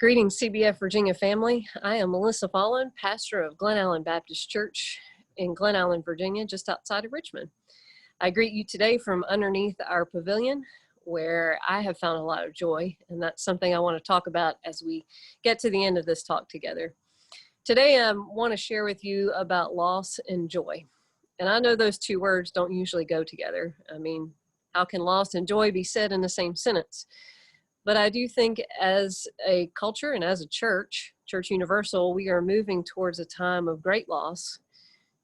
Greetings, CBF Virginia family. I am Melissa Follen, pastor of Glen Allen Baptist Church in Glen Allen, Virginia, just outside of Richmond. I greet you today from underneath our pavilion, where I have found a lot of joy, and that's something I want to talk about as we get to the end of this talk together. Today, I want to share with you about loss and joy. And I know those two words don't usually go together. I mean, how can loss and joy be said in the same sentence? But I do think as a culture and as a church, Church Universal, we are moving towards a time of great loss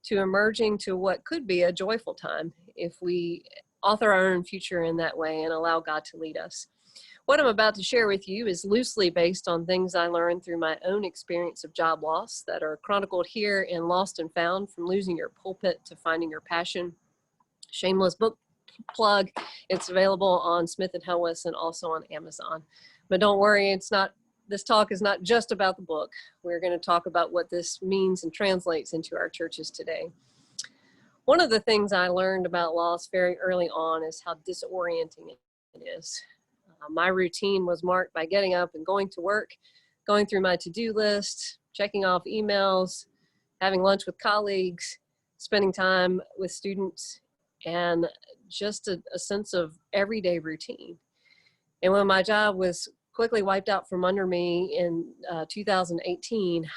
to emerging to what could be a joyful time if we author our own future in that way and allow God to lead us. What I'm about to share with you is loosely based on things I learned through my own experience of job loss that are chronicled here in Lost and Found: From Losing Your Pulpit to Finding Your Passion. Shameless book plug. It's available on Smith & Hellwes and also on Amazon. But don't worry, this talk is not just about the book. We're going to talk about what this means and translates into our churches today. One of the things I learned about loss very early on is how disorienting it is. My routine was marked by getting up and going to work, going through my to-do list, checking off emails, having lunch with colleagues, spending time with students, and just a sense of everyday routine. And when my job was quickly wiped out from under me in 2018,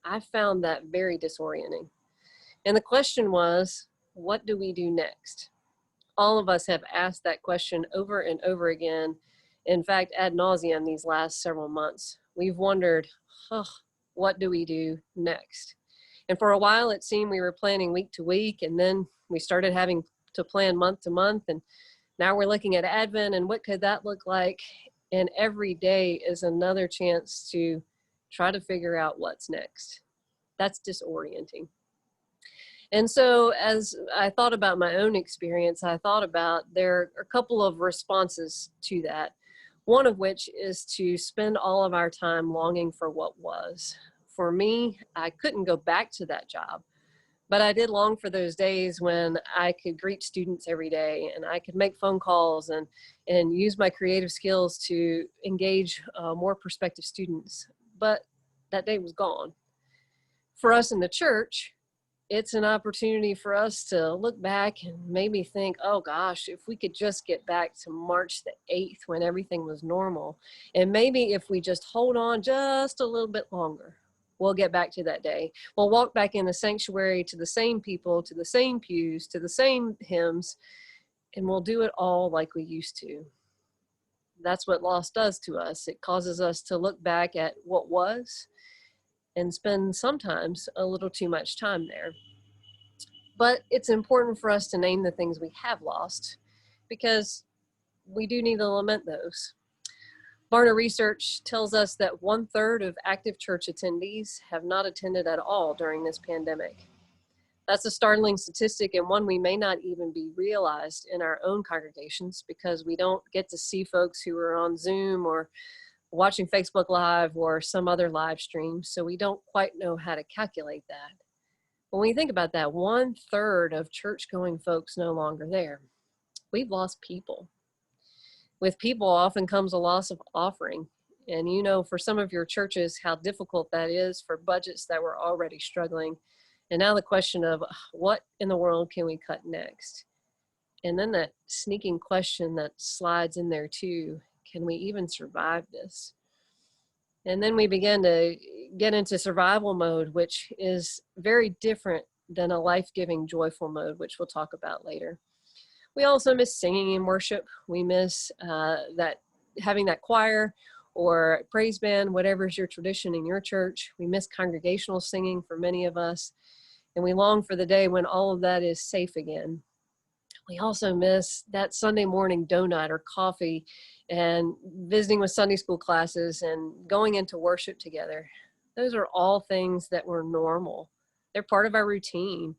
I found that very disorienting. And the question was, what do we do next? All of us have asked that question over and over again. In fact, ad nauseum these last several months. We've wondered, what do we do next? And for a while, it seemed we were planning week to week, and then we started having to plan month to month, and now we're looking at Advent and what could that look like, and every day is another chance to try to figure out what's next. That's disorienting. And so as I thought about my own experience, I thought about there are a couple of responses to that, one of which is to spend all of our time longing for what was. For me, I couldn't go back to that job, but I did long for those days when I could greet students every day and I could make phone calls and use my creative skills to engage more prospective students. But that day was gone. For us in the church, it's an opportunity for us to look back and maybe think, oh gosh, if we could just get back to March the 8th when everything was normal, and maybe if we just hold on just a little bit longer, we'll get back to that day. We'll walk back in the sanctuary to the same people, to the same pews, to the same hymns, and we'll do it all like we used to. That's what loss does to us. It causes us to look back at what was and spend sometimes a little too much time there. But it's important for us to name the things we have lost, because we do need to lament those. Barna research tells us that 1/3 of active church attendees have not attended at all during this pandemic. That's a startling statistic, and one we may not even be realized in our own congregations because we don't get to see folks who are on Zoom or watching Facebook Live or some other live stream, so we don't quite know how to calculate that. When we think about that, 1/3 of church-going folks no longer there. We've lost people. With people often comes a loss of offering. And you know, for some of your churches, how difficult that is for budgets that were already struggling. And now the question of what in the world can we cut next? And then that sneaking question that slides in there too, can we even survive this? And then we begin to get into survival mode, which is very different than a life-giving, joyful mode, which we'll talk about later. We also miss singing in worship. We miss having that choir or praise band, whatever is your tradition in your church. We miss congregational singing for many of us. And we long for the day when all of that is safe again. We also miss that Sunday morning donut or coffee and visiting with Sunday school classes and going into worship together. Those are all things that were normal. They're part of our routine.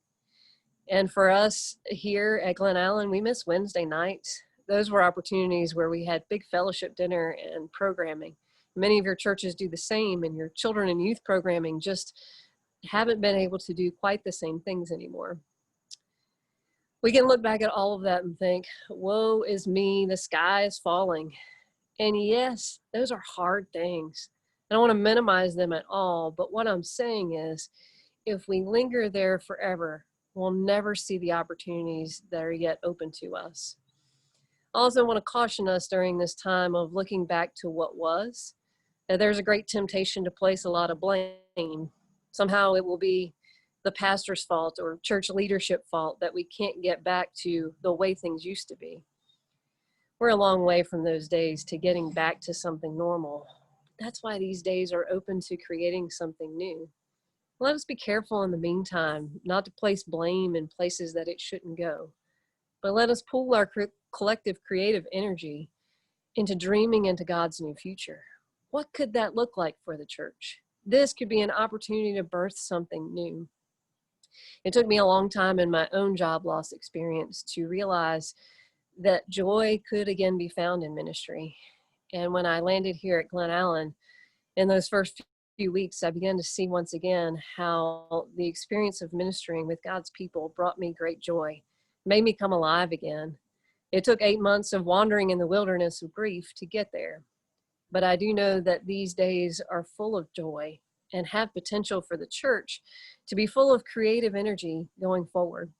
And for us here at Glen Allen, we miss Wednesday nights. Those were opportunities where we had big fellowship dinner and programming. Many of your churches do the same, and your children and youth programming just haven't been able to do quite the same things anymore. We can look back at all of that and think, woe is me, the sky is falling. And yes, those are hard things. I don't want to minimize them at all, but what I'm saying is if we linger there forever, we'll never see the opportunities that are yet open to us. I also want to caution us during this time of looking back to what was, that there's a great temptation to place a lot of blame. Somehow it will be the pastor's fault or church leadership fault that we can't get back to the way things used to be. We're a long way from those days to getting back to something normal. That's why these days are open to creating something new. Let us be careful in the meantime not to place blame in places that it shouldn't go, but let us pool our collective creative energy into dreaming into God's new future. What could that look like for the church? This could be an opportunity to birth something new. It took me a long time in my own job loss experience to realize that joy could again be found in ministry. And when I landed here at Glen Allen, in those first few weeks, I began to see once again how the experience of ministering with God's people brought me great joy, made me come alive again. It took 8 months of wandering in the wilderness of grief to get there. But I do know that these days are full of joy and have potential for the church to be full of creative energy going forward.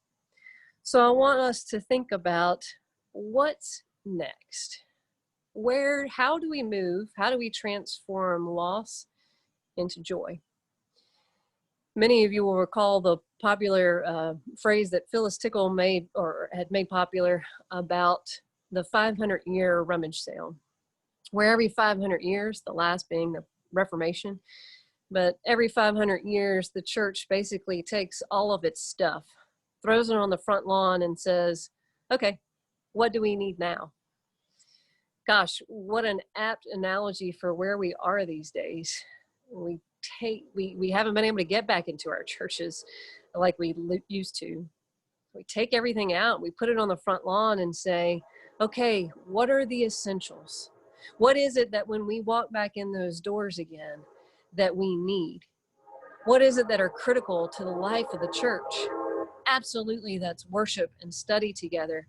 So I want us to think about what's next. How do we move? How do we transform loss into joy? Many of you will recall the popular phrase that Phyllis Tickle had made popular about the 500-year rummage sale, where every 500 years, the last being the Reformation, but every 500 years, the church basically takes all of its stuff, throws it on the front lawn and says, okay, what do we need now? Gosh, what an apt analogy for where we are these days. We haven't been able to get back into our churches like we used to. We take everything out, we put it on the front lawn and say, okay, what are the essentials? What is it that when we walk back in those doors again that we need? What is it that are critical to the life of the church? Absolutely, that's worship and study together.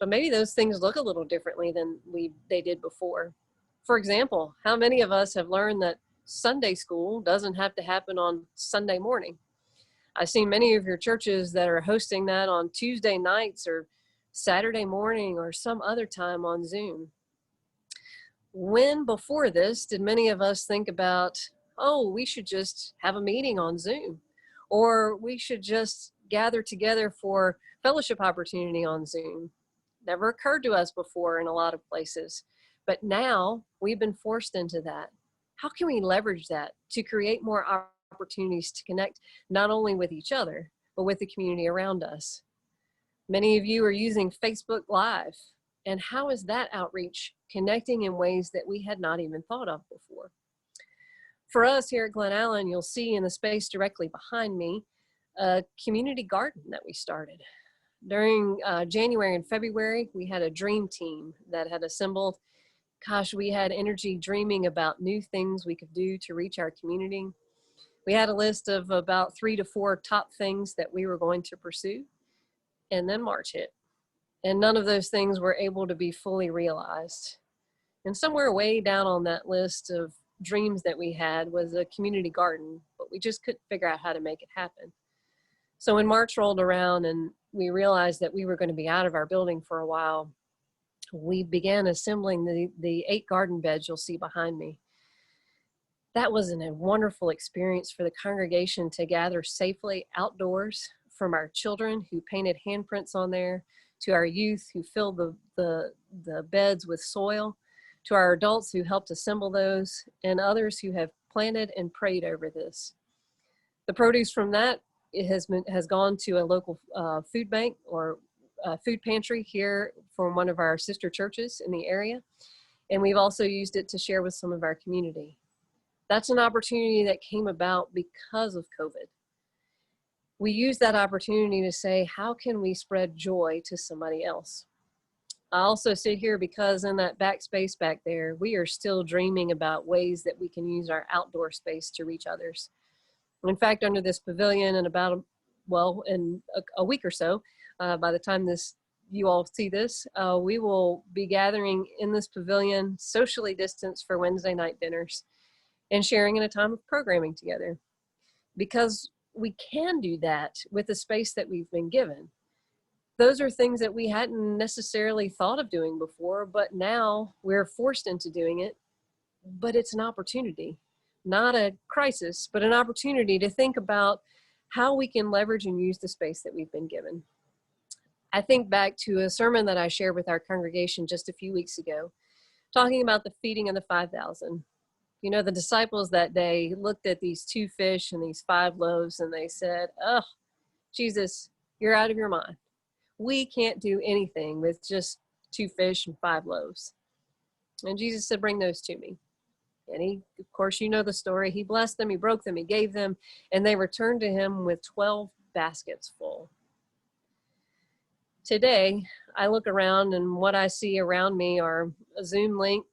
But maybe those things look a little differently than they did before. For example, how many of us have learned that Sunday school doesn't have to happen on Sunday morning? I've seen many of your churches that are hosting that on Tuesday nights or Saturday morning or some other time on Zoom. When before this did many of us think about, oh, we should just have a meeting on Zoom, or we should just gather together for fellowship opportunity on Zoom? Never occurred to us before in a lot of places, but now we've been forced into that. How can we leverage that to create more opportunities to connect not only with each other, but with the community around us? Many of you are using Facebook Live, and how is that outreach connecting in ways that we had not even thought of before? For us here at Glen Allen, you'll see in the space directly behind me, a community garden that we started. During January and February, we had a dream team that had assembled. Gosh, we had energy dreaming about new things we could do to reach our community. We had a list of about 3 to 4 top things that we were going to pursue, and then March hit. And none of those things were able to be fully realized. And somewhere way down on that list of dreams that we had was a community garden, but we just couldn't figure out how to make it happen. So when March rolled around and we realized that we were going to be out of our building for a while, we began assembling the 8 garden beds you'll see behind me. That was a wonderful experience for the congregation to gather safely outdoors, from our children who painted handprints on there, to our youth who filled the beds with soil, to our adults who helped assemble those, and others who have planted and prayed over this. The produce from that has gone to a local food bank or food pantry here from one of our sister churches in the area. And we've also used it to share with some of our community. That's an opportunity that came about because of COVID. We used that opportunity to say, how can we spread joy to somebody else? I also sit here because in that backspace back there, we are still dreaming about ways that we can use our outdoor space to reach others. In fact, under this pavilion in in a week or so, by the time you all see this, we will be gathering in this pavilion, socially distanced, for Wednesday night dinners. and sharing in a time of programming together. Because we can do that with the space that we've been given. Those are things that we hadn't necessarily thought of doing before, but now we're forced into doing it. But it's an opportunity, not a crisis, but an opportunity to think about how we can leverage and use the space that we've been given. I think back to a sermon that I shared with our congregation just a few weeks ago, talking about the feeding of the 5,000. You know, the disciples that day looked at these 2 fish and these 5 loaves, and they said, "Oh, Jesus, you're out of your mind. We can't do anything with just 2 fish and 5 loaves." And Jesus said, "Bring those to me." And he, of course, you know the story. He blessed them, he broke them, he gave them, and they returned to him with 12 baskets full. Today, I look around and what I see around me are a Zoom link,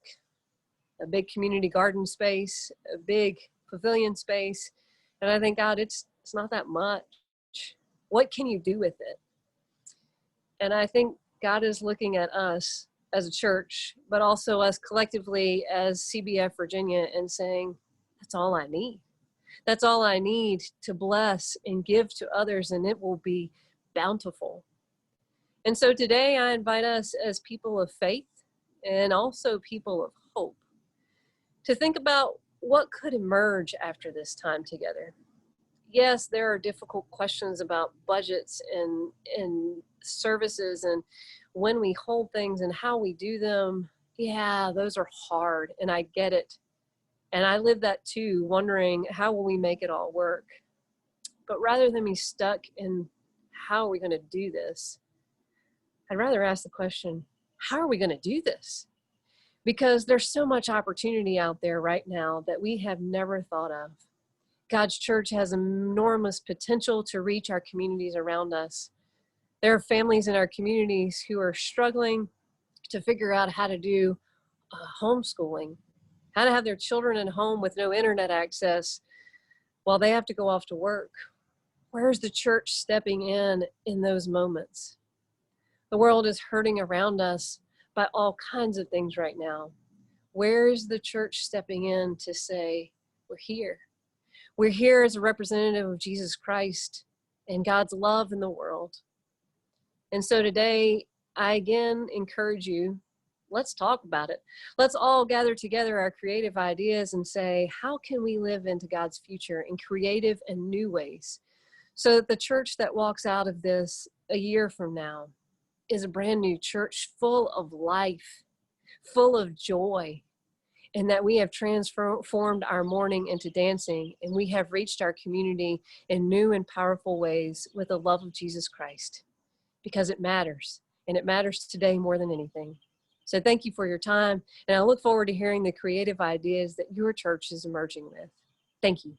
a big community garden space, a big pavilion space. And I think, God, it's not that much. What can you do with it? And I think God is looking at us as a church, but also us collectively as CBF Virginia and saying, that's all I need. That's all I need to bless and give to others, and it will be bountiful. And so today I invite us as people of faith and also people of hope to think about what could emerge after this time together. Yes, there are difficult questions about budgets and services and when we hold things and how we do them. Yeah, those are hard, and I get it. And I live that too, wondering how will we make it all work? But rather than be stuck in how are we going to do this, I'd rather ask the question, how are we going to do this? Because there's so much opportunity out there right now that we have never thought of. God's church has enormous potential to reach our communities around us. There are families in our communities who are struggling to figure out how to do homeschooling, how to have their children at home with no internet access while they have to go off to work. Where's the church stepping in those moments? The world is hurting around us by all kinds of things right now. Where is the church stepping in to say, we're here? We're here as a representative of Jesus Christ and God's love in the world. And so today, I again encourage you, let's talk about it. Let's all gather together our creative ideas and say, how can we live into God's future in creative and new ways so that the church that walks out of this a year from now is a brand new church full of life, full of joy, and that we have transformed our mourning into dancing, and we have reached our community in new and powerful ways with the love of Jesus Christ, because it matters, and it matters today more than anything. So thank you for your time, and I look forward to hearing the creative ideas that your church is emerging with. Thank you.